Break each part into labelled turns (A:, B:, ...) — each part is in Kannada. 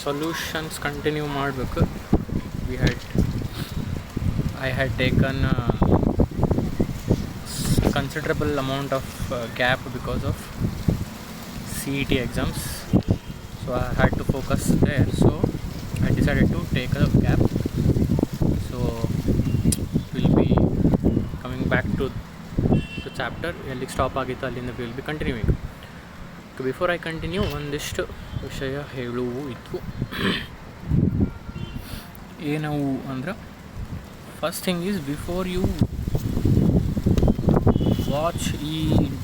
A: ಸೊಲ್ಯೂಷನ್ಸ್ ಕಂಟಿನ್ಯೂ ಮಾಡಬೇಕು. I had taken considerable amount of gap because of CET exams, so I had to focus there, so I decided to take a gap. So we'll be coming back to the chapter ಎಲ್ಲಿಗೆ ಸ್ಟಾಪ್ ಆಗಿತ್ತು ಅಲ್ಲಿಂದ will be continuing. Before I continue ಒಂದಿಷ್ಟು ವಿಷಯ ಹೇಳುವು ಇದ್ವು. ಏನವು ಅಂದ್ರೆ, first thing is, before you watch ಈ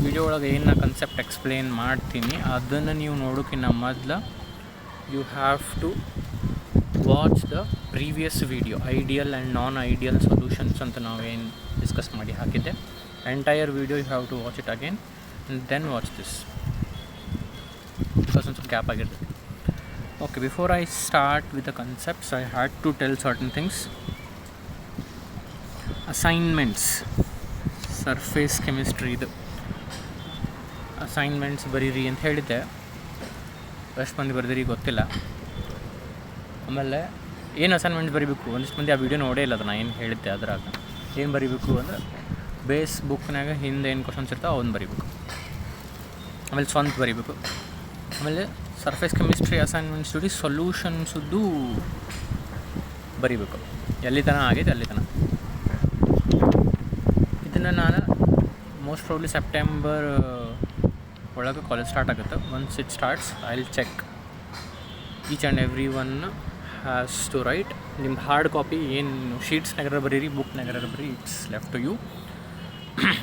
A: ವಿಡಿಯೋ ಒಳಗೆ ಏನು ನಾ ಕನ್ಸೆಪ್ಟ್ ಎಕ್ಸ್ಪ್ಲೇನ್ ಮಾಡ್ತೀನಿ ಅದನ್ನು ನೀವು ನೋಡೋಕ್ಕಿಂತ ಮೊದಲು you have to watch the previous video, ideal and non ideal solutions ಅಂತ ನಾವೇನು ಡಿಸ್ಕಸ್ ಮಾಡಿ ಹಾಕಿದ್ದೆ. Entire video you have to watch it again and then watch this, because ಒಂದು ಸ್ವಲ್ಪ ಗ್ಯಾಪ್ ಆಗಿರ್ತದೆ. Okay, before I start with the concepts, I had to tell certain things. Assignments, surface chemistry ಇದು ಅಸೈನ್ಮೆಂಟ್ಸ್ ಬರೀರಿ ಅಂತ ಹೇಳಿದ್ದೆ. ಎಷ್ಟು ಮಂದಿ ಬರೆದಿರಿ ಗೊತ್ತಿಲ್ಲ. ಆಮೇಲೆ ಏನು ಅಸೈನ್ಮೆಂಟ್ಸ್ ಬರೀಬೇಕು, ಒಂದಿಷ್ಟು ಮಂದಿ ಆ ವಿಡಿಯೋ ನೋಡೇ ಇಲ್ಲ ಅದನ್ನು ಏನು ಹೇಳಿದ್ದೆ. ಅದ್ರಾಗ ಏನು ಬರೀಬೇಕು ಅಂದ್ರೆ, ಬೇಸ್ ಬುಕ್ನಾಗ ಹಿಂದೆ ಏನು ಕ್ವಶನ್ಸ್ ಇರ್ತಾವೆ ಅವನ್ನ ಬರೀಬೇಕು, ಆಮೇಲೆ ಸ್ವಂತ ಬರೀಬೇಕು. ಆಮೇಲೆ ಸರ್ಫೇಸ್ ಕೆಮಿಸ್ಟ್ರಿ ಅಸೈನ್ಮೆಂಟ್ಸ್ ಜೊತೆ ಸೊಲ್ಯೂಷನ್ಸದ್ದು ಬರೀಬೇಕು, ಎಲ್ಲಿ ತನಕ ಆಗೈತೆ ಅಲ್ಲಿ ತನಕ. ಇದನ್ನು ನಾನು ಮೋಸ್ಟ್ ಪ್ರಾಬ್ಲಿ ಸೆಪ್ಟೆಂಬರ್ ಒಳಗೆ ಕಾಲೇಜ್ ಸ್ಟಾರ್ಟ್ ಆಗುತ್ತೆ. Once it starts I will check each and every one has to write. ನಿಮ್ಮ ಹಾರ್ಡ್ ಕಾಪಿ ಏನು ಶೀಟ್ಸ್ನಾಗಾರ ಬರೀರಿ, ಬುಕ್ನಾಗಾರ ಬರೀ, ಇಟ್ಸ್ ಲೆಫ್ಟ್ ಟು ಯು.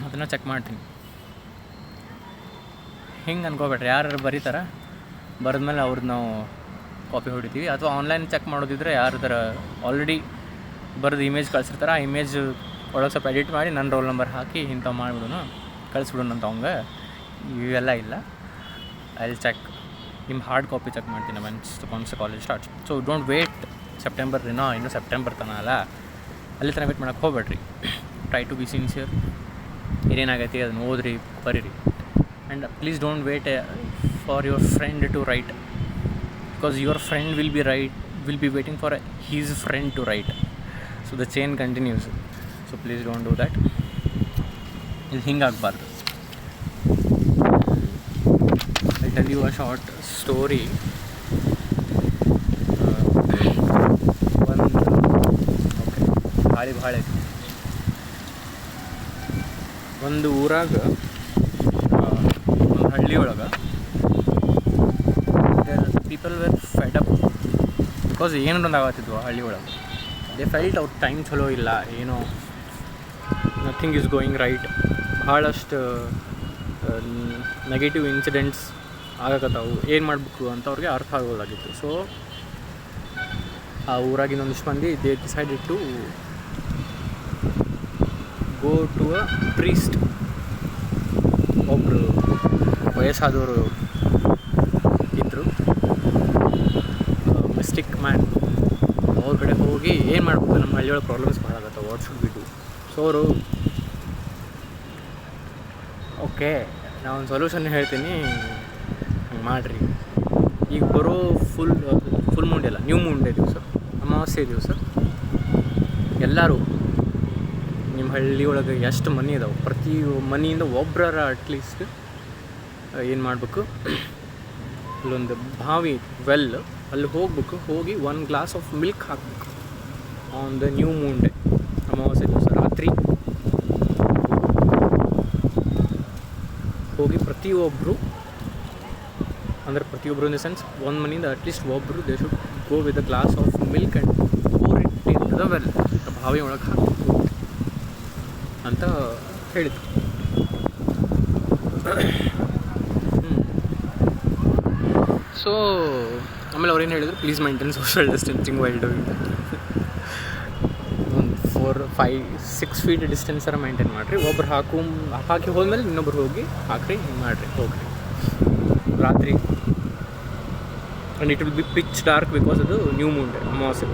A: ಅದನ್ನು ಚೆಕ್ ಮಾಡ್ತೀನಿ. ಹಿಂಗೆ ಅನ್ಕೋಬೇಡ್ರಿ, ಯಾರು ಬರೀತಾರೆ ಬರೆದ್ಮೇಲೆ ಅವ್ರದ್ದು ನಾವು ಕಾಪಿ ಹೊಡಿತೀವಿ. ಅಥವಾ ಆನ್ಲೈನ್ ಚೆಕ್ ಮಾಡೋದಿದ್ರೆ ಯಾರ್ದಾರ ಆಲ್ರೆಡಿ ಬರೆದು ಇಮೇಜ್ ಕಳಿಸಿರ್ತಾರೆ, ಆ ಇಮೇಜ್ ಒಳಗೆ ಸ್ವಲ್ಪ ಎಡಿಟ್ ಮಾಡಿ ನನ್ನ ರೋಲ್ ನಂಬರ್ ಹಾಕಿ ಇಂಥವು ಮಾಡಿಬಿಡೋಣ ಕಳಿಸ್ಬಿಡೋಣ ಅಂತ ಅವಂಗೆ. ಇವೆಲ್ಲ ಇಲ್ಲ. ಐ ವಿಲ್ ಚೆಕ್ ನಿಮ್ಮ ಹಾರ್ಡ್ ಕಾಪಿ ಚೆಕ್ ಮಾಡ್ತೀನಿ once college starts. So don't wait September, ಇನ್ನೂ ಸೆಪ್ಟೆಂಬರ್ ತನಕ ಅಲ್ಲ, ಅಲ್ಲಿ ತನಕ ವೇಟ್ ಮಾಡೋಕ್ಕೆ ಹೋಗ್ಬೇಡ್ರಿ. Try to be sincere. ಏನೇನಾಗೈತಿ ಅದನ್ನು ಓದ್ರಿ, ಬರೀರಿ. And please don't wait for your friend to write, because your friend will be waiting for his friend to write, so the chain continues. So please don't do that. ಇದು ಹಿಂಗಾಗಬಾರ್ದು. I'll tell you a short story. ಭಾಳ ಒಂದು ಊರಾಗ, ಒಂದು ಹಳ್ಳಿ ಒಳಗೆ people were fed up, because ಏನೊಂದು ಆಗತ್ತಿದ್ವು ಹಳ್ಳಿ ಒಳಗೆ. ದೇ ಫೆಲ್ಟ್ ಅವ್ರ ಟೈಮ್ ಚಲೋ ಇಲ್ಲ, ಏನೋ ನಥಿಂಗ್ ಈಸ್ ಗೋಯಿಂಗ್ ರೈಟ್, ಭಾಳಷ್ಟು ನೆಗೆಟಿವ್ ಇನ್ಸಿಡೆಂಟ್ಸ್ ಆಗಕತ್ತಾವು, ಏನು ಮಾಡಬೇಕು ಅಂತ ಅವ್ರಿಗೆ ಅರ್ಥ ಆಗೋದಾಗಿತ್ತು. ಸೊ ಆ ಊರಾಗಿನ ಒಂದಿಷ್ಟು ಮಂದಿ they decided to go to a priest. ಒಬ್ಬರು ವಯಸ್ಸಾದವರು ಇದ್ದರು, ಮಿಸ್ಟಿಕ್ ಮ್ಯಾನ್. ಅವ್ರ ಕಡೆ ಹೋಗಿ ಏನು ಮಾಡಬೇಕು, ನಮ್ಮ ಹಳ್ಳಿಯೊಳಗೆ ಪ್ರಾಬ್ಲಮ್ಸ್ ಭಾಳ ಆಗತ್ತೆ, what should be do. So ಅವರು, ಓಕೆ ನಾನು ಒಂದು ಸೊಲ್ಯೂಷನ್ ಹೇಳ್ತೀನಿ, ಹಂಗೆ ಮಾಡಿರಿ. ಈಗ ಬರೋ ಫುಲ್ ಮೂನ್ ಡೇ ಅಲ್ಲ, ನ್ಯೂ ಮೂನ್ ಡೇ ದಿವಸ, ಅಮಾವಾಸ್ಯೆ ದಿವಸ ಎಲ್ಲರೂ ನಿಮ್ಮ ಹಳ್ಳಿ ಒಳಗೆ ಎಷ್ಟು ಮನೆ ಇದಾವೆ, ಪ್ರತಿ ಮನೆಯಿಂದ ಒಬ್ಬರ ಅಟ್ಲೀಸ್ಟ್ ಏನು ಮಾಡಬೇಕು, ಅಲ್ಲೊಂದು ಬಾವಿ, ವೆಲ್, ಅಲ್ಲಿ ಹೋಗ್ಬೇಕು. ಹೋಗಿ 1 ಗ್ಲಾಸ್ ಆಫ್ ಮಿಲ್ಕ್ ಹಾಕಬೇಕು on the new Moon day, ಅಮಾವಾಸ್ಯೆ ದಿವಸ ರಾತ್ರಿ. ಹೋಗಿ ಪ್ರತಿಯೊಬ್ಬರು, ಅಂದರೆ ಪ್ರತಿಯೊಬ್ಬರು ಇನ್ ದ ಸೆನ್ಸ್ ಒಂದು ಮನೆಯಿಂದ ಅಟ್ಲೀಸ್ಟ್ ಒಬ್ಬರು, they should go with a glass of milk and pour it in the well, ಬಾವಿ ಒಳಗೆ ಹಾಕಬೇಕು ಅಂತ ಹೇಳಿದ್ರು. ಸೊ ಆಮೇಲೆ ಅವ್ರೇನು ಹೇಳಿದ್ರು, please maintain social distancing while doing that. ಒಂದು 4-5-6 ಫೀಟ್ ಡಿಸ್ಟೆನ್ಸರ ಮೈಂಟೈನ್ ಮಾಡಿರಿ. ಒಬ್ರು ಹಾಕಿ ಹೋದ್ಮೇಲೆ ಇನ್ನೊಬ್ರು ಹೋಗಿ ಹಾಕ್ರಿ, ಹಿಂಗೆ ಮಾಡಿರಿ, ಹೋಗ್ರಿ ರಾತ್ರಿ. And it will B pitch dark because ಅದು ನ್ಯೂ ಮೂನ್ ಡೇ, ಅಮಾವಾಸ್ಯೆ.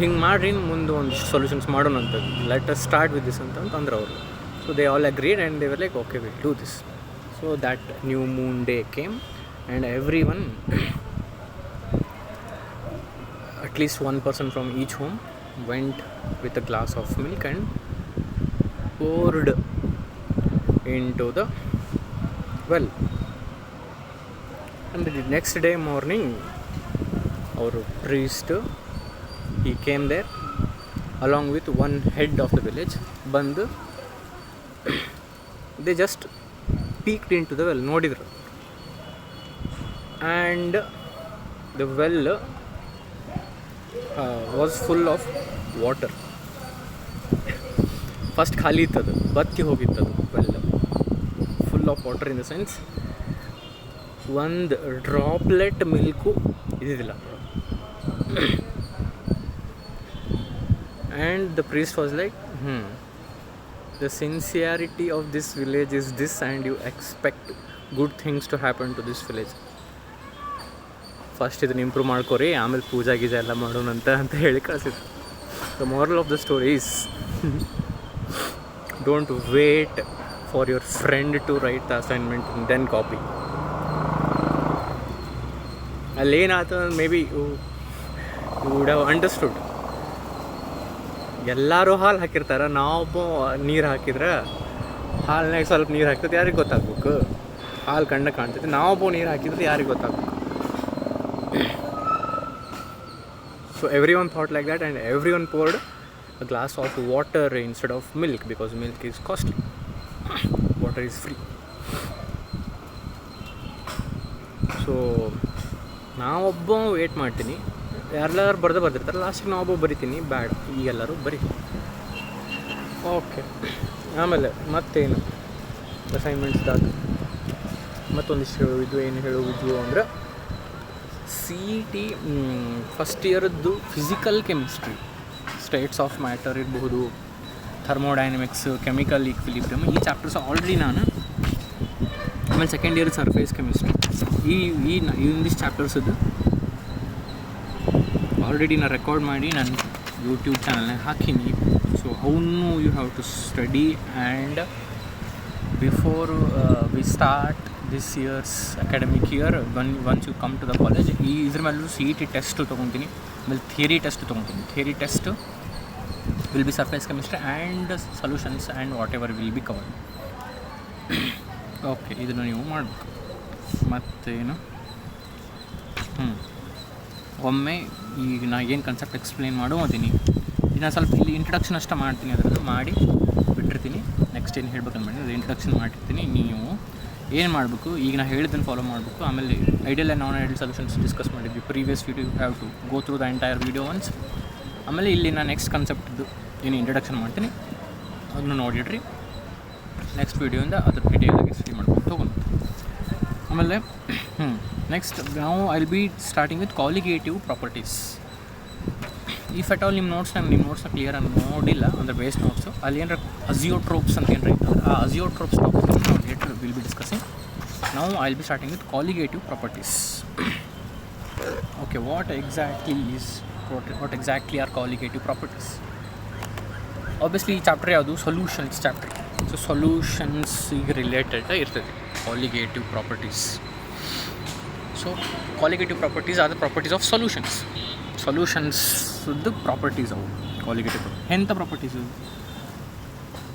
A: ಹಿಂಗೆ ಮಾಡ್ರಿ, ಮುಂದೆ ಒಂದಿಷ್ಟು ಸೊಲ್ಯೂಷನ್ಸ್ ಮಾಡೋಣ ಅಂತ, let us start with this ಅಂತಂದ್ರೆ ಅವರು. So they all agreed and they were like, okay will do this. So that new Moon day came and everyone, at least one person from each home, went with a glass of milk and poured into the well. And the next day morning, our priest, he came there along with one head of the village. Bandu, they just peeked into the well, nodidru, and the well was full of water. First ಖಾಲಿ ಇತ್ತದು, ಬತ್ತಿ ಹೋಗಿತ್ತದು well. Full of water in the sense ಒಂದು ಡ್ರಾಪ್ಲೆಟ್ ಮಿಲ್ಕು ಇದ್ದಿದ್ದಿಲ್ಲ. And the priest was like, the sincerity of this village is this, and you expect good things to happen to this village. First ಇದನ್ನು ಇಂಪ್ರೂವ್ ಮಾಡ್ಕೊರಿ, ಆಮೇಲೆ ಪೂಜಾ ಗೀಜಾ ಎಲ್ಲ ಮಾಡೋಣಂತ ಅಂತ ಹೇಳಿ ಕಳಿಸಿದ್ರು. The moral of the story is, don't wait for your friend to write the assignment and then copy. ಅಲ್ಲೇನಾಯ್ತು maybe you would have understood. ಎಲ್ಲರೂ ಹಾಲು ಹಾಕಿರ್ತಾರೆ, ನಾವೊಬ್ಬ ನೀರು ಹಾಕಿದ್ರೆ ಹಾಲಿನಾಗ ಸ್ವಲ್ಪ ನೀರು ಹಾಕ್ತದೆ, ಯಾರಿಗೆ ಗೊತ್ತಾಗ್ಬೇಕು? ಹಾಲು ಕಣ್ಣ ಕಾಣ್ತೈತೆ, ನಾವೊಬ್ಬ ನೀರು ಹಾಕಿದ್ರೆ ಯಾರಿಗೆ ಗೊತ್ತಾಗ್ಬೇಕು? So everyone thought like that, and everyone poured a glass of water instead of milk, because milk is costly, water is free. So ನಾವೊಬ್ಬ ವೇಟ್ ಮಾಡ್ತೀನಿ, ಎಲ್ಲರೂ ಬರ್ದಿರ್ತಾರೆ, ಲಾಸ್ಟಿಗೆ ನಾವೊಬ್ಬ ಬರಿತೀನಿ, ಬ್ಯಾಡ ಈಗೆಲ್ಲರೂ ಬರೀ. ಓಕೆ, ಆಮೇಲೆ ಮತ್ತೇನು ಅಸೈನ್ಮೆಂಟ್ಸ್ದಾಗ ಮತ್ತೊಂದಿಷ್ಟು ಏನು ಹೇಳೋವಿದ್ವು ಅಂದ್ರೆ, CET ಫಸ್ಟ್ ಇಯರದ್ದು physical chemistry, states of matter ಇರಬಹುದು, ಥರ್ಮೋಡೈನಮಿಕ್ಸ್, ಕೆಮಿಕಲ್ ಈಕ್ವಿಲಿಬ್ರಿಯಮ್, ಈ ಚಾಪ್ಟರ್ಸ್ ಆಲ್ರೆಡಿ ನಾನು, ಆಮೇಲೆ ಸೆಕೆಂಡ್ ಇಯರ್ ಸರ್ಫೇಸ್ ಕೆಮಿಸ್ಟ್ರಿ, ಇಂದಿಷ್ಟು ಚಾಪ್ಟರ್ಸದ್ದು ಆಲ್ರೆಡಿ ನಾನು ರೆಕಾರ್ಡ್ ಮಾಡಿ ನಾನು ಯೂಟ್ಯೂಬ್ ಚಾನಲ್ನಾಗ ಹಾಕೀನಿ. ಸೊ ಅವನು you have to study, and before we start this year's academic year, once you come to the college, ಇದ್ರ ಮೇಲೂ CET ಟೆಸ್ಟು ತೊಗೊತೀನಿ, ಆಮೇಲೆ ಥಿಯರಿ ಟೆಸ್ಟ್ ತೊಗೊತೀನಿ. Theory test will be surface chemistry and solutions and what ever will be covered. Okay, ಇದನ್ನು ನೀವು ಮಾಡಬೇಕು. ಮತ್ತೇನು, ಒಮ್ಮೆ ಈಗ ನಾ ಏನು ಕಾನ್ಸೆಪ್ಟ್ ಎಕ್ಸ್ಪ್ಲೇನ್ ಮಾಡೋತೀನಿ, ನಾನು ಸ್ವಲ್ಪ ಇಲ್ಲಿ ಇಂಟ್ರಡಕ್ಷನ್ ಅಷ್ಟೇ ಮಾಡ್ತೀನಿ, ಅದರದ್ದು ಮಾಡಿ ಬಿಟ್ಟಿರ್ತೀನಿ. ನೆಕ್ಸ್ಟ್ ಏನು ಹೇಳ್ಬೇಕಂತ ಮಾಡಿ ಅದು ಇಂಟ್ರಡಕ್ಷನ್ ಮಾಡಿರ್ತೀನಿ. ನೀವು ಏನು ಮಾಡಬೇಕು, ಈಗ ನಾನು ಹೇಳಿದ್ದನ್ನು ಫಾಲೋ ಮಾಡಬೇಕು. ಆಮೇಲೆ ideal and non ideal solutions discuss ಮಾಡಿದ್ವಿ previous video, you have to go through the entire video once. ಆಮೇಲೆ ಇಲ್ಲಿ ನಾನು ನೆಕ್ಸ್ಟ್ ಕಾನ್ಸೆಪ್ಟ್ದು ಏನು ಇಂಟ್ರಡಕ್ಷನ್ ಮಾಡ್ತೀನಿ ಅದನ್ನು ನೋಡಿಡ್ರಿ. ನೆಕ್ಸ್ಟ್ ವೀಡಿಯೋಯಿಂದ ಅದ್ರ ಡೀಟೇಲಾಗಿ ಸ್ಟಡಿ ಮಾಡ್ಕೊಂಡು ತೊಗೊಂಡು ಆಮೇಲೆ ನೆಕ್ಸ್ಟ್ ನಾವು I will be starting with colligative properties. If at all ನಿಮ್ಮ ನೋಟ್ಸ್ನ ಕ್ಲಿಯರ್ ಆಗಿ ನೋಡಿಲ್ಲ ಅಂದರೆ ಬೇಸ್ ನೋಟ್ಸು, ಅಲ್ಲಿ ಏನಾರ ಅಜಿಯೋಟ್ರೋಪ್ಸ್ ಅಂತ ಏನಾರ ಇತ್ತು, ಆ ಅಜಿಯೋಟ್ರೋಪ್ಸ್ ಟಾಪಿಕ್ ನಾವು ಲೇಟರ್ ವಿಲ್ ಬಿ ಡಿಸ್ಕಸಿಂಗ್. ನಾವು I will be starting with colligative properties. Okay, what exactly are colligative properties? Obviously ಈ ಚಾಪ್ಟರ್ ಯಾವುದು? Solutions chapter. ಸೊ ಸೊಲ್ಯೂಷನ್ಸಿಗೆ ರಿಲೇಟೆಡ್ ಇರ್ತದೆ colligative properties. So colligative properties are the properties of solutions. ಸೊಲ್ಯೂಷನ್ಸ್ದು ಪ್ರಾಪರ್ಟೀಸ್ ಅವು ಕಾಲಿಗೇಟಿವ್. ಎಂಥ ಪ್ರಾಪರ್ಟೀಸ್?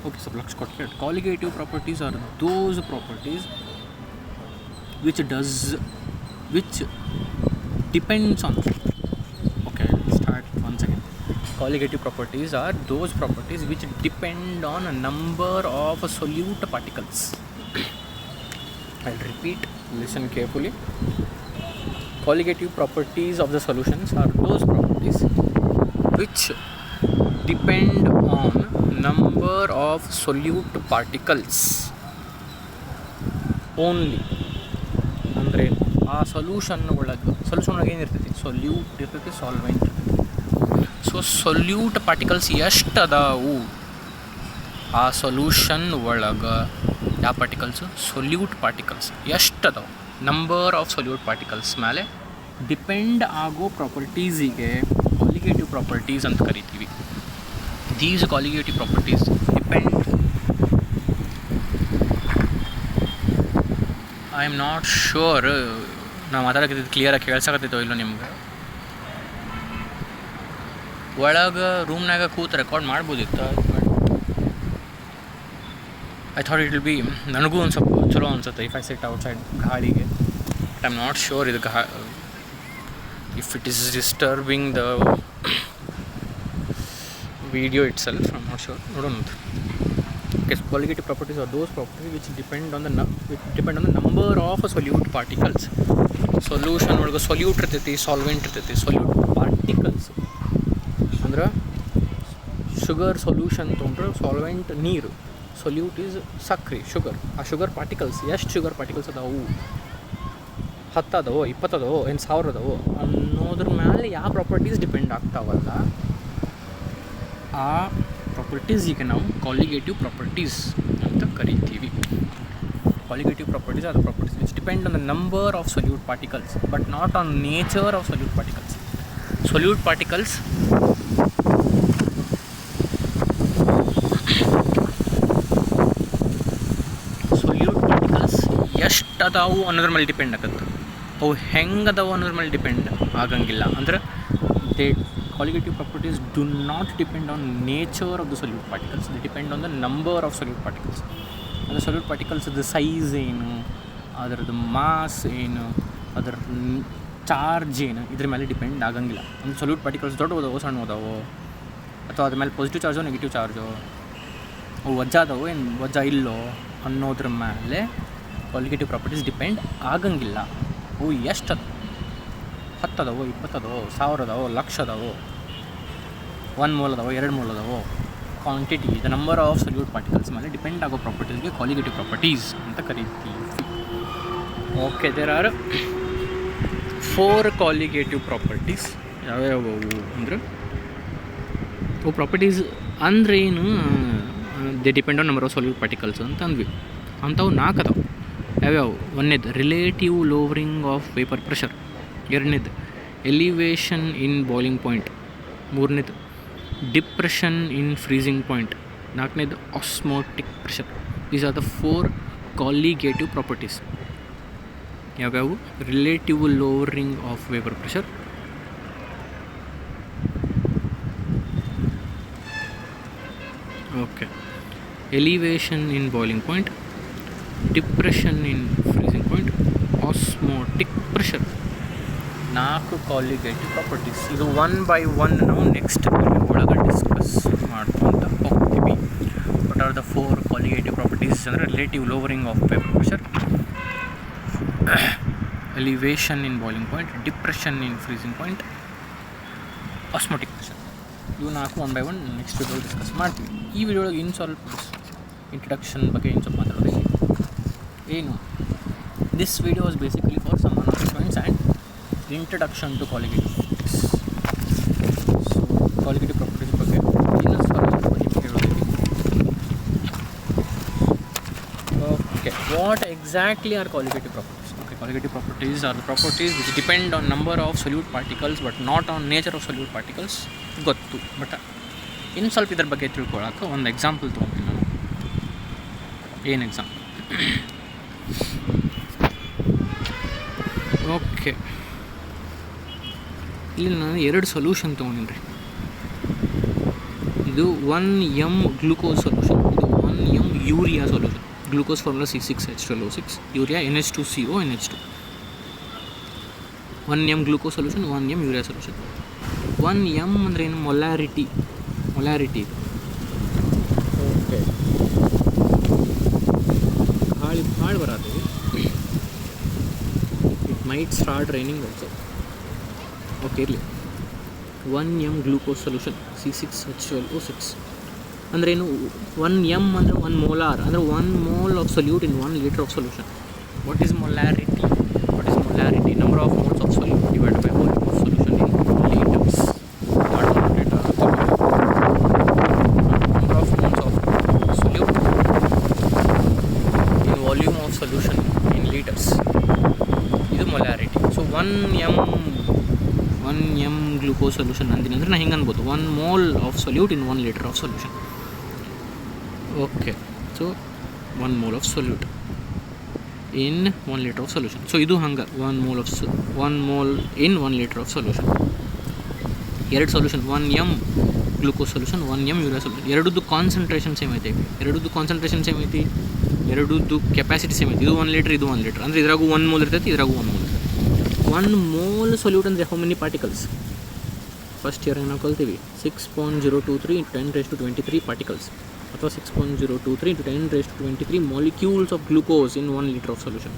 A: ಓಕೆ, ಸ್ವಲ್ಪ ಲಕ್ಷ ಕೊಟ್ಟು ಕೇಳಿ. Colligative properties are those properties which depends on, okay, start once again. Colligative properties are those properties which depend on a number of solute particles. I'll repeat, listen carefully. Colligative properties of the solutions are those properties which depend on number of solute particles only. ಅಂದರೆ ಆ ಸೊಲ್ಯೂಷನ್ ಒಳಗೆ ಏನಿರ್ತೈತಿ? ಸೊಲ್ಯೂಟ್ ಇರ್ತೈತಿ, ಸಾಲ್ವೆಂಟ್ ಇರ್ತೈತಿ. ಸೊ ಸೊಲ್ಯೂಟ್ ಪಾರ್ಟಿಕಲ್ಸ್ ಎಷ್ಟು ಅದಾವು ಆ ಸೊಲ್ಯೂಷನ್ ಒಳಗೆ? ಯಾವ ಪಾರ್ಟಿಕಲ್ಸು? ಸೊಲ್ಯೂಟ್ ಪಾರ್ಟಿಕಲ್ಸ್ ಎಷ್ಟು ಅದಾವೆ? ನಂಬರ್ ಆಫ್ ಸೊಲ್ಯೂಟ್ ಪಾರ್ಟಿಕಲ್ಸ್ ಮೇಲೆ ಡಿಪೆಂಡ್ ಆಗೋ ಪ್ರಾಪರ್ಟೀಸಿಗೆ ಕಾಲಿಗೇಟಿವ್ ಪ್ರಾಪರ್ಟೀಸ್ ಅಂತ ಕರಿತೀವಿ. These colligative properties depend, I am not sure ನಾವು ಮಾತಾಡೋಕ್ಕಿದ್ದು ಕ್ಲಿಯರಾಗಿ ಕೇಳ್ಸಕತ್ತಿತ್ತೋ ಇಲ್ಲೋ ನಿಮ್ಗೆ? ಒಳಗೆ ರೂಮ್ನಾಗ ಕೂತು ರೆಕಾರ್ಡ್ ಮಾಡ್ಬೋದಿತ್ತು. I thought it will be, ನನಗೂ ಒಂದು ಸ್ವಲ್ಪ ಚಲೋ ಅನ್ಸುತ್ತೆ ಇಫ್ ಐ ಸಿಟ್ ಔಟ್ಸೈಡ್ ಗಾಳಿಗೆ. But I am not sure ಇದು if it is disturbing the video itself. I am not sure, ನೋಡೋಣ. Qualitative properties are those properties which depend on the number of solute particles. Solution ಒಳಗೆ solute ಇರ್ತೈತಿ, solvent ಇರ್ತೈತಿ. solute particles ಅಂದ್ರೆ ಶುಗರ್ ಸೊಲ್ಯೂಷನ್ ತೊಗೊಂಡ್ರೆ ಸಾಲ್ವೆಂಟ್ ನೀರು, ಸೊಲ್ಯೂಟ್ ಈಸ್ ಸಕ್ರೆ ಶುಗರ್. ಆ ಶುಗರ್ ಪಾರ್ಟಿಕಲ್ಸ್ ಎಷ್ಟು ಶುಗರ್ ಪಾರ್ಟಿಕಲ್ಸ್ ಅದಾವು, 10 ಅದಾವೋ 20 ಅದಾವೋ ಏನು 1000 ಅದಾವೋ ಅನ್ನೋದ್ರ ಮೇಲೆ ಯಾವ ಪ್ರಾಪರ್ಟೀಸ್ ಡಿಪೆಂಡ್ ಆಗ್ತಾವಲ್ಲ ಆ ಪ್ರಾಪರ್ಟೀಸಿಗೆ ನಾವು ಕಾಲಿಗೇಟಿವ್ ಪ್ರಾಪರ್ಟೀಸ್ ಅಂತ ಕರಿತೀವಿ. Colligative properties are the properties which depend on the number of solute particles but not on nature of solute particles. Solute particles ಎಷ್ಟು ಅದಾವು ಅನ್ನೋದ್ರ ಮೇಲೆ ಡಿಪೆಂಡ್ ಆಗುತ್ತೆ. ಅವು ಹೆಂಗೆ ಅದಾವು ಅನ್ನೋದ್ರ ಮೇಲೆ ಡಿಪೆಂಡ್ ಆಗಂಗಿಲ್ಲ. ಅಂದ್ರೆ they qualitative properties do not depend on nature of the solute particles, they depend on the number of solute particles. ಅಂದರೆ solute particles ಸೈಜ್ ಏನು, ಅದರದ್ದು ಮಾಸ್ ಏನು, ಅದರ ಚಾರ್ಜ್ ಏನು, ಇದ್ರ ಮೇಲೆ ಡಿಪೆಂಡ್ ಆಗಂಗಿಲ್ಲ. ಅಂದರೆ solute particles ದೊಡ್ಡ ಹೋದವೋ ಸಣ್ಣ ಹೋದವೋ ಅಥವಾ ಅದ್ರ ಮೇಲೆ ಪಾಸಿಟಿವ್ ಚಾರ್ಜೋ ನೆಗೆಟಿವ್ ಚಾರ್ಜೋ, ಅವು ವಜ್ಜ ಅದಾವೋ ಏನು ವಜ್ಜ ಇಲ್ಲೋ ಅನ್ನೋದ್ರ ಮೇಲೆ ಕ್ವಾಲಿಟೇಟಿವ್ ಪ್ರಾಪರ್ಟೀಸ್ ಡಿಪೆಂಡ್ ಆಗಂಗಿಲ್ಲ. ಅವು ಎಷ್ಟು 10 ಅದಾವೋ 20 ಅದಾವೋ 1000 ಅದಾವೋ 1,00,000 ಅದಾವೋ 1 ಮೋಲ್ ಅದಾವೋ 2 ಮೋಲ್ ಅದಾವೋ, quantity the number of solute particles ಮೇಲೆ ಡಿಪೆಂಡ್ ಆಗೋ ಪ್ರಾಪರ್ಟೀಸ್ಗೆ ಕ್ವಾಲಿಟೇಟಿವ್ ಪ್ರಾಪರ್ಟೀಸ್ ಅಂತ ಕರಿತೀವಿ. Okay, there are 4 qualitative properties. ಯಾವ್ಯಾವು ಅಂದರೆ ಅವು ಪ್ರಾಪರ್ಟೀಸ್ ಅಂದ್ರೆ ಏನು, they depend on number of solute particles ಅಂತ ಅಂದ್ವಿ. ಅಂಥವು 4 ಅದಾವೆ. ಯಾವ್ಯಾವು? ಒಂದನೇದು relative lowering of vapour pressure, ಎರಡನೇದು ಎಲಿವೇಷನ್ ಇನ್ ಬಾಯ್ಲಿಂಗ್ ಪಾಯಿಂಟ್, ಮೂರನೇದು ಡಿಪ್ರೆಷನ್ ಇನ್ ಫ್ರೀಸಿಂಗ್ ಪಾಯಿಂಟ್, ನಾಲ್ಕನೇದು osmotic pressure. These are the 4 colligative properties. ಯಾವ್ಯಾವು? Relative lowering of vapour pressure, okay, elevation in boiling point, depression in freezing point, osmotic pressure. 4 colligative properties. ಇದು 1 by 1 ನಾವು ನೆಕ್ಸ್ಟ್ ವಿಡಿಯೋ ಒಳಗೆ ಡಿಸ್ಕಸ್ ಮಾಡ್ಕೊತ ಹೋಗ್ತೀವಿ. What are the 4 colligative properties ಅಂದರೆ relative lowering of vapour pressure, elevation in boiling point, depression in freezing point, osmotic pressure. ಇವು 4 1 by 1 ನೆಕ್ಸ್ಟ್ ವಿಡಿಯೋ ಡಿಸ್ಕಸ್ ಮಾಡ್ತೀವಿ. ಈ ವಿಡಿಯೋ ಒಳಗೆ ಇನ್ನು ಸ್ವಲ್ಪ ಇಂಟ್ರಡಕ್ಷನ್ ಬಗ್ಗೆ ಇನ್ನು ಸ್ವಲ್ಪ ಮಾತಾಡೋದಕ್ಕೆ ಏನು, this video is basically for some of students and introduction to qualitative properties. So qualitative properties ಬಗ್ಗೆ ಇನ್ನೂ ಸ್ವಲ್ಪ ನಿಮಗೆ ಹೇಳೋದಕ್ಕೆ. Okay, what exactly are qualitative properties? Okay, qualitative properties are the properties which depend on number of solute particles but not on nature of solute particles. ಗೊತ್ತು, ಬಟ್ ಇನ್ನು ಸ್ವಲ್ಪ ಇದ್ರ ಬಗ್ಗೆ ತಿಳ್ಕೊಳ್ಳೋಕೆ ಒಂದು ಎಕ್ಸಾಂಪಲ್ ತೊಗೊತೀನಿ ನಾನು. ಏನು ಎಕ್ಸಾಂಪಲ್? ಓಕೆ, ಇಲ್ಲಿ ನಾನು 2 ಸೊಲ್ಯೂಷನ್ ತೊಗೊಂಡಿನಿ ರೀ. ಇದು 1 m ಗ್ಲೂಕೋಸ್ ಸೊಲ್ಯೂಷನ್, ಇದು 1 m urea solution. Glucose formula C6H12O6, urea NH2CO NH2. 1 m glucose solution, 1 m urea solution. 1 m ಅಂದರೆ ಏನು? ಮೊಲ್ಯಾರಿಟಿ ಇದು. ಓಕೆ, ಭಾಳ ಬರತ್ತೆ. It might start raining also. Okay, ಇರಲಿ. 1 m ಗ್ಲೂಕೋಸ್ ಸೊಲ್ಯೂಷನ್ C6H12O6 ಅಂದರೆ ಏನು? 1 m ಅಂದರೆ 1 ಮೋಲಾರ್, ಅಂದರೆ 1 mole of solute in 1 litre of solution. What is molarity? Number of moles of solute divided by volume of solution in litres. Number of moles of solute in volume of solution in litres, ಇದು molarity. So 1 m glucose solution ಅಂದಿನಿ ಅಂದರೆ ನಾನು ಹಿಂಗೆ ಅನ್ಬೋದು 1 mole of solute in 1 litre of solution. Okay, so 1 mole of solute. In 1 litre of solution. So ಇದು ಹಂಗೆ 1 mole in 1 litre of solution. 2 solution, 1 m glucose solution, 1 m urea solution. ಎರಡದ್ದು ಕಾನ್ಸಂಟ್ರೇಷನ್ ಸೇಮ್ ಐತಿ, ಎರಡದ್ದು ಕೆಪಾಸಿಟಿ ಸೇಮ್ ಐತಿ. ಇದು 1 ಲೀಟರ್, ಇದು 1 ಲೀಟರ್. ಅಂದರೆ ಇದ್ರಾಗೂ 1 ಮೋಲ್ ಇರ್ತೈತಿ, ಇದ್ರಾಗೂ 1 ಮೋಲ್ ಇರ್ತೈತಿ. 1 ಮೋಲ್ ಸೊಲ್ಯೂಟ್ ಅಂದರೆ how many particles? First year ನಾವು ಕಲ್ತೀವಿ 6.023 × 10⁻23 ಪಾರ್ಟಿಕಲ್ಸ್, ಅಥವಾ 6.023 × 10⁻23 molecules of glucose in 1 litre of solution.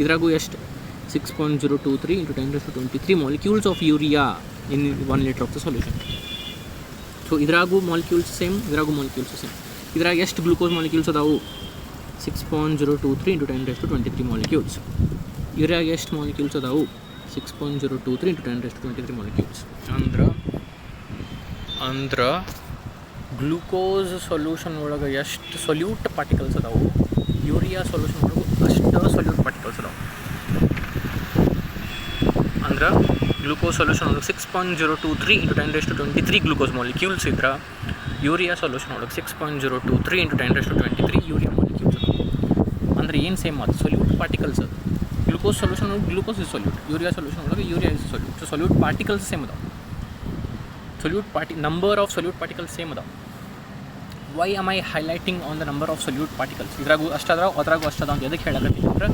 A: ಇದ್ರಾಗೂ ಎಷ್ಟು? 6.023 × 10⁻23 molecules of urea in 1 litre of the solution. So ಇದ್ರಾಗೂ ಮಾಲಿಕ್ಯೂಲ್ಸ್ ಸೇಮ್, ಇದ್ರಾಗೂ ಮಾಲಿಕ್ಯೂಲ್ಸ್ ಸೇಮ್. ಇದ್ರಾಗ ಎಷ್ಟು ಗ್ಲೂಕೋಸ್ ಮಾಲಿಕ್ಯೂಲ್ಸ್ ಅದಾವು? 6.023 × 10⁻23 ಮಾಲಿಕ್ಯೂಲ್ಸ್. ಯೂರಿಯಾಗ ಎಷ್ಟು ಮಾಲಿಕ್ಯೂಲ್ಸ್ ಅದಾವು? 6.023 × 10⁻23 ಮಾಲಿಕ್ಯೂಲ್ಸ್. ಅಂದ್ರೆ ಗ್ಲೂಕೋಸ್ ಸೊಲ್ಯೂಷನ್ ಒಳಗೆ ಎಷ್ಟು ಸೊಲ್ಯೂಟ್ ಪಾರ್ಟಿಕಲ್ಸ್ ಅದಾವು, ಯೂರಿಯಾ ಸೊಲ್ಯೂಷನ್ ಒಳಗೆ ಅಷ್ಟು ಸೊಲ್ಯೂಟ್ ಪಾರ್ಟಿಕಲ್ಸ್ ಅದಾವೆ. ಅಂದ್ರೆ ಗ್ಲೂಕೋಸ್ ಸೊಲ್ಯೂಷನ್ ಒಳಗೆ 6.023 × 10⁻23 ಗ್ಲೂಕೋಸ್ ಮಾಲಿಕ್ಯೂಲ್ಸ್ ಇದ್ರೆ, ಯೂರಿಯಾ ಸೊಲ್ಯೂಷನ್ ಒಳಗೆ 6.023 × 10⁻23 ಯೂರಿಯಾ ಮಾಲಿಕ್ಯೂಲ್ಸ್ ಅದಾವೆ. ಅಂದರೆ ಏನು ಸೇಮ್ ಅದು? ಸೊಲ್ಯೂಟ್ ಪಾರ್ಟಿಕಲ್ಸ್ ಅದು. ಗ್ಲೂಕೋಸ್ ಸೊಲ್ಯೂಷನ್ ಒಳಗೆ glucose is solute, urea solution ಒಳಗೆ urea is solute. So solute particles same ಅದಾವೆ. Number of solute particles same ಅದಾವೆ. Why am I highlighting on the number of solute particles? ಇದ್ರಾಗೂ ಅಷ್ಟದ, ಅದ್ರಾಗೂ ಅಷ್ಟದ ಅಂತ ಎದಕ್ಕೆ ಹೇಳಕತ್ತೀವಿ ಅಂದ್ರೆ,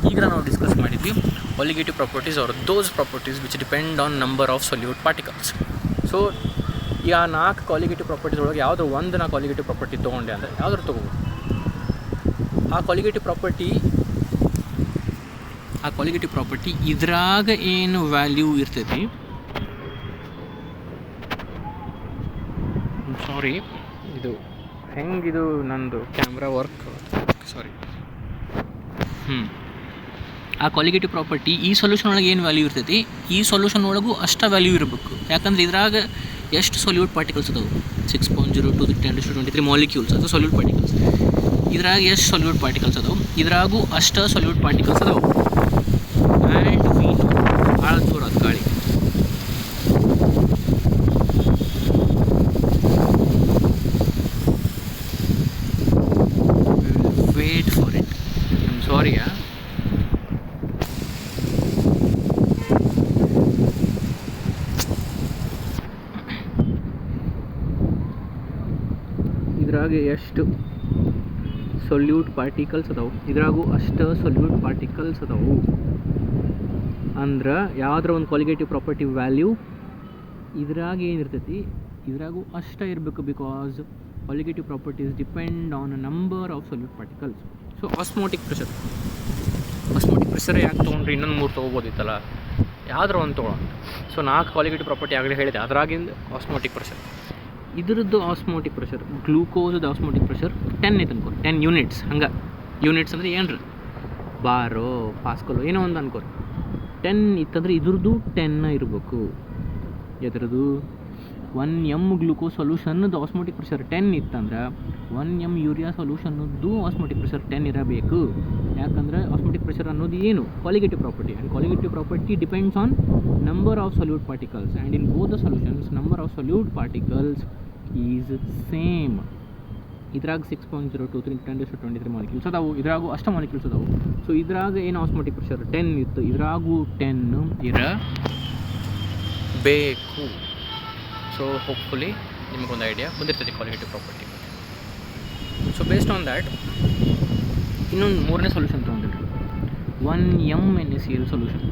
A: ಈಗ ನಾವು ಡಿಸ್ಕಸ್ ಮಾಡಿದ್ವಿ colligative properties are those properties which depend on number of solute particles. So ಈ 4 ಕಾಲಿಗೇಟಿವ್ ಪ್ರಾಪರ್ಟೀಸ್ ಒಳಗೆ ಯಾವುದೋ ಒಂದು ನಾ ಕಾಲಿಗೇಟಿವ್ ಪ್ರಾಪರ್ಟಿ ತೊಗೊಂಡೆ ಅಂದರೆ ಯಾವ್ದಾರು ತೊಗೋಬೋದು. ಆ ಕಾಲಿಗೇಟಿವ್ ಪ್ರಾಪರ್ಟಿ ಇದ್ರಾಗ ಏನು ವ್ಯಾಲ್ಯೂ ಇರ್ತೈತಿ, ಸಾರಿ ಇದು ಹೆಂಗಿದು ನಂದು ಕ್ಯಾಮ್ರಾ ವರ್ಕ್, ಸಾರಿ. ಆ ಕಾಲಿಗೇಟಿವ್ ಪ್ರಾಪರ್ಟಿ ಈ ಸೊಲ್ಯೂಷನ್ ಒಳಗೆ ಏನು ವ್ಯಾಲ್ಯೂ ಇರ್ತೈತಿ, ಈ ಸೊಲ್ಯೂಷನ್ ಒಳಗೂ ಅಷ್ಟು ವ್ಯಾಲ್ಯೂ ಇರಬೇಕು. ಯಾಕಂದ್ರೆ ಇದ್ರಾಗ ಎಷ್ಟು ಸೊಲ್ಯೂಟ್ ಪಾರ್ಟಿಕಲ್ಸ್ ಅದಾವೆ? 6.023 × 10⁻23 ಮಾಲಿಕ್ಯೂಲ್ಸ್ ಅದು ಸೊಲ್ಯೂಟ್ ಪಾರ್ಟಿಕಲ್ಸ್. ಇದ್ರಾಗ ಎಷ್ಟು ಸೊಲ್ಯೂಟ್ ಪಾರ್ಟಿಕಲ್ಸ್ ಅದಾವೆ? ಇದ್ರಾಗೂ ಅಷ್ಟು ಸೊಲ್ಯೂಟ್ ಪಾರ್ಟಿಕಲ್ಸ್ ಅದಾವೆ. ಆ್ಯಂಡ್ ಭಾಳ ದೂರ ಅದು ಗಾಳಿ. Wait for it, I am sorry. ಇದ್ರಾಗ ಎಷ್ಟು ಸೊಲ್ಯೂಟ್ ಪಾರ್ಟಿಕಲ್ಸ್ ಅದಾವೆ? ಇದ್ರಾಗೂ ಅಷ್ಟು ಸೊಲ್ಯೂಟ್ ಪಾರ್ಟಿಕಲ್ಸ್ ಅದಾವೆ. ಅಂದ್ರೆ ಯಾವುದ್ರ ಒಂದು ಕಾಲಿಗೇಟಿವ್ ಪ್ರಾಪರ್ಟಿ ವ್ಯಾಲ್ಯೂ ಇದ್ರಾಗ ಏನಿರ್ತೈತಿ, ಇದ್ರಾಗೂ ಅಷ್ಟೇ ಇರಬೇಕು. Because colligative properties depend on a number of solute particles. So osmotic pressure ಯಾಕೆ ತೊಗೊಂಡ್ರೆ ಇನ್ನೊಂದು 3 ತೊಗೋಬೋದಿತ್ತಲ್ಲ, ಯಾವ್ದಾರ ಒಂದು ತೊಗೊಳ್ಳೋಣ. ಸೊ 4 ಕಾಲಿಗೇಟಿವ್ ಪ್ರಾಪರ್ಟಿ ಆಗಲೇ ಹೇಳಿದೆ, ಅದರಾಗಿಂದ ಆಸ್ಮೋಟಿಕ್ ಪ್ರೆಷರ್. ಇದ್ರದ್ದು ಆಸ್ಮೋಟಿಕ್ ಪ್ರೆಷರ್, ಗ್ಲೂಕೋಸ್ದು ಆಸ್ಮೋಟಿಕ್ ಪ್ರೆಷರ್ 10 ಐತೆ ಅನ್ಕೋ, 10 ಯೂನಿಟ್ಸ್. ಹಂಗೆ ಯೂನಿಟ್ಸ್ ಅಂದರೆ ಏನ್ರಿ, ಬಾರೋ ಪಾಸ್ಕಲೋ ಏನೋ ಒಂದು ಅನ್ಕೋ. 10 ಇತ್ತಂದ್ರೆ ಇದ್ರದ್ದು 10 ಇರಬೇಕು. ಎದ್ರದ್ದು 1 m ಗ್ಲೂಕೋಸ್ ಸೊಲ್ಯೂಷನ್ನದು ಆಸ್ಮೋಟಿಕ್ ಪ್ರೆಷರ್ 10 ಇತ್ತಂದ್ರೆ 1 m ಯೂರಿಯಾ ಸೊಲ್ಯೂಷನ್ನದ್ದು ಆಸ್ಮೋಟಿಕ್ ಪ್ರೆಷರ್ 10 ಇರಬೇಕು. ಯಾಕಂದರೆ ಆಸ್ಮೋಟಿಕ್ ಪ್ರೆಷರ್ ಅನ್ನೋದು ಏನು? Colligative property. And colligative property depends on number of solute particles. And in both the solutions number of solute particles is same. ಇದ್ರಾಗ 6.023 × 10⁻23 ಮಾಲಿಕ್ಯೂಲ್ಸ್ ಅದಾವು, ಇದ್ರಾಗೂ ಅಷ್ಟು ಮಾಲಿಕ್ಯೂಲ್ಸ್ ಅದಾವು. ಸೊ ಇದ್ರಾಗ ಏನು ಆಸ್ಮೋಟಿಕ್ ಪ್ರೆಷರ್ 10 ಇತ್ತು, ಇದ್ರಾಗೂ 10 ಇರಬೇಕು. ಸೊ ಹೋಪ್ಫುಲಿ ನಿಮಗೊಂದು ಐಡಿಯಾ ಬಂದಿರ್ತೈತಿ colligative property. So based on that ಇನ್ನೊಂದು 3ನೇ ಸೊಲ್ಯೂಷನ್ ತೊಗೊಂಡಿರಿ, 1 m NaCl solution.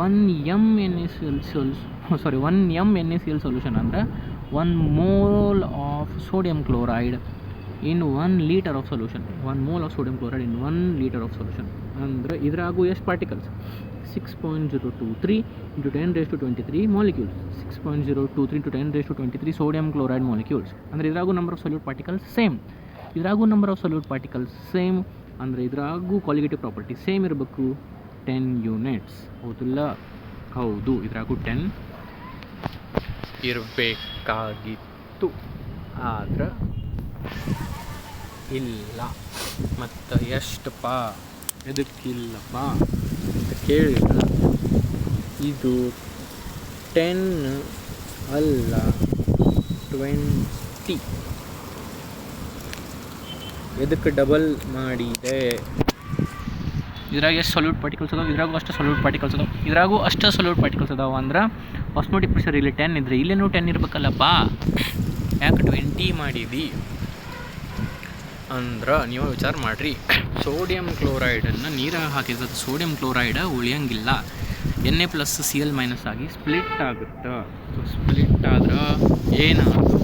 A: 1 m NaCl solution ಅಂದರೆ 1 mole of sodium chloride in 1 litre of solution. 1 mole of sodium chloride in 1 litre of solution. ಅಂದರೆ ಇದ್ರಾಗೂ ಎಷ್ಟು particles? 6.023 × 10⁻23 molecules. 6.023 × 10⁻23 sodium chloride molecules. ಅಂದರೆ ಇದ್ರಾಗೂ number of solute particles same, ಇದ್ರಾಗೂ number of solute particles same. ಅಂದರೆ ಇದ್ರಾಗೂ ಕಾಲಿಗೇಟಿವ್ ಪ್ರಾಪರ್ಟಿ ಸೇಮ್ ಇರಬೇಕು, 10 ಯೂನಿಟ್ಸ್. ಹೌದಿಲ್ಲ? ಹೌದು, ಇದ್ರಾಗೂ 10 ಇರಬೇಕಾಗಿತ್ತು, ಆದ್ರೆ ಇಲ್ಲ. ಮತ್ತು ಎಷ್ಟಪ್ಪ ಎದಕ್ಕಿಲ್ಲಪ್ಪ ಅಂತ ಕೇಳಿದ್ರೆ, ಇದು 10 ಅಲ್ಲ 20. ಎದಕ್ಕೆ ಡಬಲ್ ಮಾಡಿದೆ? ಇದ್ರಾಗ ಎಷ್ಟು ಸೊಲ್ಯೂಟ್ ಪಾರ್ಟಿಕಲ್ಸ್ ಅದಾವೆ, ಇದ್ರಾಗೂ ಅಷ್ಟು ಸೊಲ್ಯೂಟ್ ಪಾರ್ಟಿಕಲ್ಸ್ ಅದಾವೆ, ಇದ್ರಾಗೂ ಅಷ್ಟು ಸೊಲ್ಯೂಟ್ ಪಾರ್ಟಿಕಲ್ಸ್ ಅದಾವೆ. ಅಂದ್ರೆ ಆಸ್ಮೋಟಿಕ್ ಪ್ರೆಷರ್ ಇಲ್ಲಿ 10 ಇದ್ರೆ ಇಲ್ಲೇನೂ 10 ಇರಬೇಕಲ್ಲಪ್ಪ, ಯಾಕೆ 20 ಮಾಡಿದಿ ಅಂದ್ರೆ ನೀವು ವಿಚಾರ ಮಾಡಿರಿ. ಸೋಡಿಯಂ ಕ್ಲೋರೈಡನ್ನು ನೀರಾಗ ಹಾಕಿದ್ರೆ ಸೋಡಿಯಂ ಕ್ಲೋರೈಡ್ ಉಳಿಯಂಗಿಲ್ಲ, Na+Cl- ಆಗಿ ಸ್ಪ್ಲಿಟ್ ಆಗುತ್ತೆ. ಸ್ಪ್ಲಿಟ್ ಆದ್ರೆ ಏನಾದ್ರು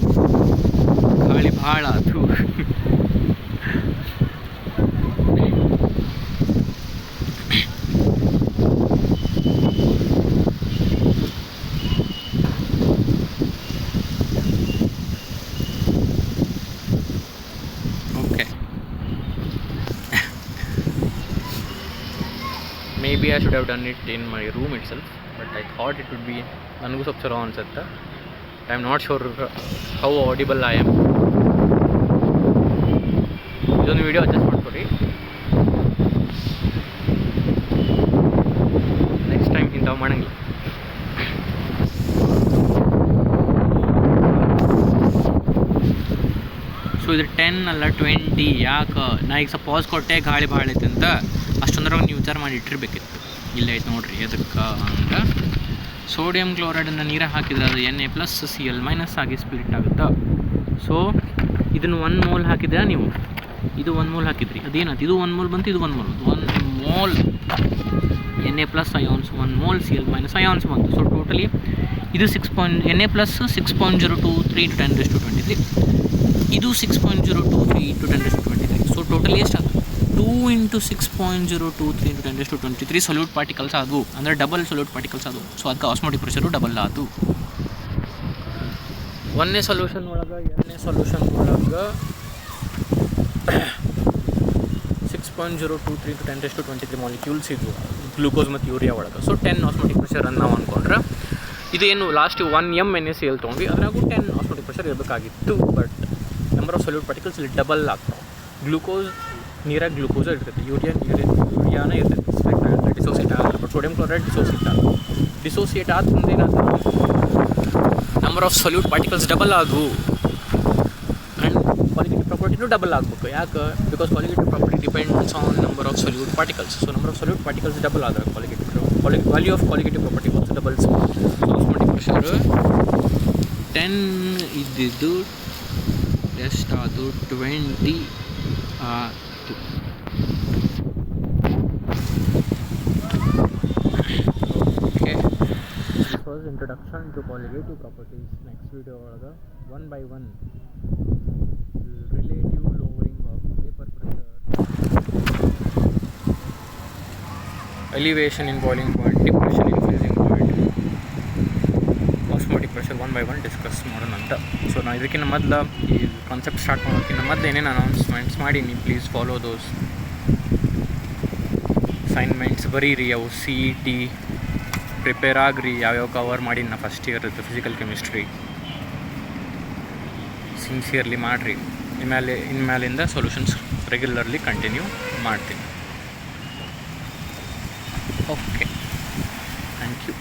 A: ಗಾಳಿ ಭಾಳ ಆದರೂ okay. Maybe I should have done it in my room itself, but I thought it would be ನನಗೂ ಸ್ವಲ್ಪ ಚಲೋ ಅನ್ಸುತ್ತೆ. I am not sure how audible I am. ಇದೊಂದು ವಿಡಿಯೋ ಅಡ್ಜಸ್ಟ್ ಮಾಡ್ಕೊರಿ, ನೆಕ್ಸ್ಟ್ ಟೈಮ್ ಇಂಥವು ಮಾಡಂಗಿಲ್ಲ. ಸೊ ಇದು 10 ಅಲ್ಲ 20. ಯಾಕೆ ನಾ ಈಗ ಪಾಸ್ ಕೊಟ್ಟೆ ಗಾಳಿ ಭಾಳ ಐತೆ ಅಂತ, ಅಷ್ಟೊಂದ್ರಾಗ ನೀವು ವಿಚಾರ ಮಾಡಿ ಇಟ್ಟಿರ್ಬೇಕಿತ್ತು. ಇಲ್ಲ ಐತೆ ನೋಡಿರಿ ಎದಕ್ಕೆ ಅಂದ್ರೆ ಸೋಡಿಯಂ ಕ್ಲೋರೈಡನ್ನು ನೀರಾಗ ಹಾಕಿದ್ರೆ ಅದು Na+Cl- ಆಗಿ ಸ್ಪ್ಲಿಟ್ ಆಗುತ್ತೆ. ಸೊ ಇದನ್ನು 1 ಮೋಲ್ ಹಾಕಿದ್ರೆ ನೀವು, ಇದು 1 ಮೋಲ್ ಹಾಕಿದ್ರಿ, ಅದೇನಾಯ್ತು, ಇದು 1 ಮೋಲ್ ಬಂತು, ಇದು 1 ಮೋಲ್ ಬಂತು. 1 mole Na+ ions, 1 mole Cl- ions ಬಂತು. ಸೊ ಟೋಟಲಿ ಇದು Na+ 6.023 × 10⁻23, ಇದು 6.023 × 10⁻23. ಸೊ ಟೋಟಲಿ ಎಷ್ಟು ಆಯಿತು, 2 × 6.023 × 10⁻23 ಸೊಲ್ಯೂಟ್ ಪಾರ್ಟಿಕಲ್ಸ್ ಆದವು, ಅಂದರೆ ಡಬಲ್ ಸೊಲ್ಯೂಟ್ ಪಾರ್ಟಿಕಲ್ಸ್ ಆದವು. ಸೊ ಅದಕ್ಕೆ ಆಸ್ಮೋಟಿಕ್ ಪ್ರೆಷರು ಡಬಲ್ ಆಯಿತು. 1ನೇ ಸೊಲ್ಯೂಷನ್ ಒಳಗೆ 2ನೇ ಸೊಲ್ಯೂಷನ್ ಒಳಗೆ 6.023 × 10⁻23 ಮಾಲಿಕ್ಯೂಲ್ಸ್ ಇದ್ವು ಗ್ಲೂಕೋಸ್ ಮತ್ತು ಯೂರಿಯಾ ಒಳಗೆ. ಸೊ 10 ಆಸ್ಮೋಟಿಕ್ ಪ್ರೆಷರ್ ಅಂತ ನಾವು ಅಂದ್ಕೊಂಡ್ರೆ, ಇದು ಏನು ಲಾಸ್ಟ್ 1 mNaCl ತೊಗೊಂಡ್ವಿ, ಅದ್ರಾಗೂ 10 ಆಸ್ಮೋಟಿಕ್ ಪ್ರೆಷರ್ ಇರಬೇಕಾಗಿತ್ತು. But number of solute particles ಇಲ್ಲಿ ಡಬಲ್ ಆಗ್ತಾವೆ. ಗ್ಲೂಕೋಸ್ ನೀರಾಗ ಗ್ಲೂಕೋಸ್ ಇರ್ತೈತಿ, ಯೂರಿಯಾನ ಇರ್ತೈತಿ, ಸ್ಪ್ಲಿಟ್ ಆಗುತ್ತೆ, ಡಿಸೋಸಿಯೇಟ್ ಆಗುತ್ತೆ. ಬಟ್ ಸೋಡಿಯಂ ಕ್ಲೋರೈಡ್ ಡಿಸೋಸಿಯೇಟ್ ಆಗುತ್ತೆ. ಡಿಸೋಸಿಯೇಟ್ ಆದ್ರಿಂದ ಏನಾಗ್ತದೆ, number of solute particles double ಆದವು. ಆ್ಯಂಡ್ ಕಾಲಿಗೇಟಿವ್ ಪ್ರಾಪರ್ಟಿನೂ ಡಬಲ್ ಆಗಬೇಕು. ಯಾಕೆ, because colligative property depends on number of solute particles. So number of solute particles double ಆದಾಗ value of colligative property also doubles. Osmotic pressure 10 ಇದ್ದಿದ್ದು ಎಷ್ಟಾದು 20 ಆಯಿತು. Okay, this was introduction to colligative properties. Next video ಒಳಗೆ 1 by 1 relative lowering of vapour pressure, elevation in boiling point, depression in freezing point, osmotic pressure 1 by 1 discuss ಮಾಡೋಣ ಅಂತ. ಸೊ ನಾನು ಇದಕ್ಕಿಂತ ಮೊದಲು ಈ ಕಾನ್ಸೆಪ್ಟ್ ಸ್ಟಾರ್ಟ್ ಮಾಡೋದಕ್ಕಿಂತ ಮೊದಲು ಏನೇನು ಅನೌನ್ಸ್ಮೆಂಟ್ಸ್ ಮಾಡೀನಿ, ಪ್ಲೀಸ್ ಫಾಲೋ ದೋಸ್. ಅಸೈನ್ಮೆಂಟ್ಸ್ ಬರೀರಿ, ಅವು CET ಪ್ರಿಪೇರ್ ಆಗ್ರಿ. ಯಾವ್ಯಾವ ಕವರ್ ಮಾಡೀನಿ ನಾ ಫಸ್ಟ್ ಇಯರ್ದು ಫಿಸಿಕಲ್ ಕೆಮಿಸ್ಟ್ರಿ, ಸಿನ್ಸಿಯರ್ಲಿ ಮಾಡಿರಿ. ಇನ್ಮೇಲಿಂದ ಸೊಲ್ಯೂಷನ್ಸ್ ರೆಗ್ಯುಲರ್ಲಿ ಕಂಟಿನ್ಯೂ ಮಾಡ್ತೀನಿ. Okay, thank you.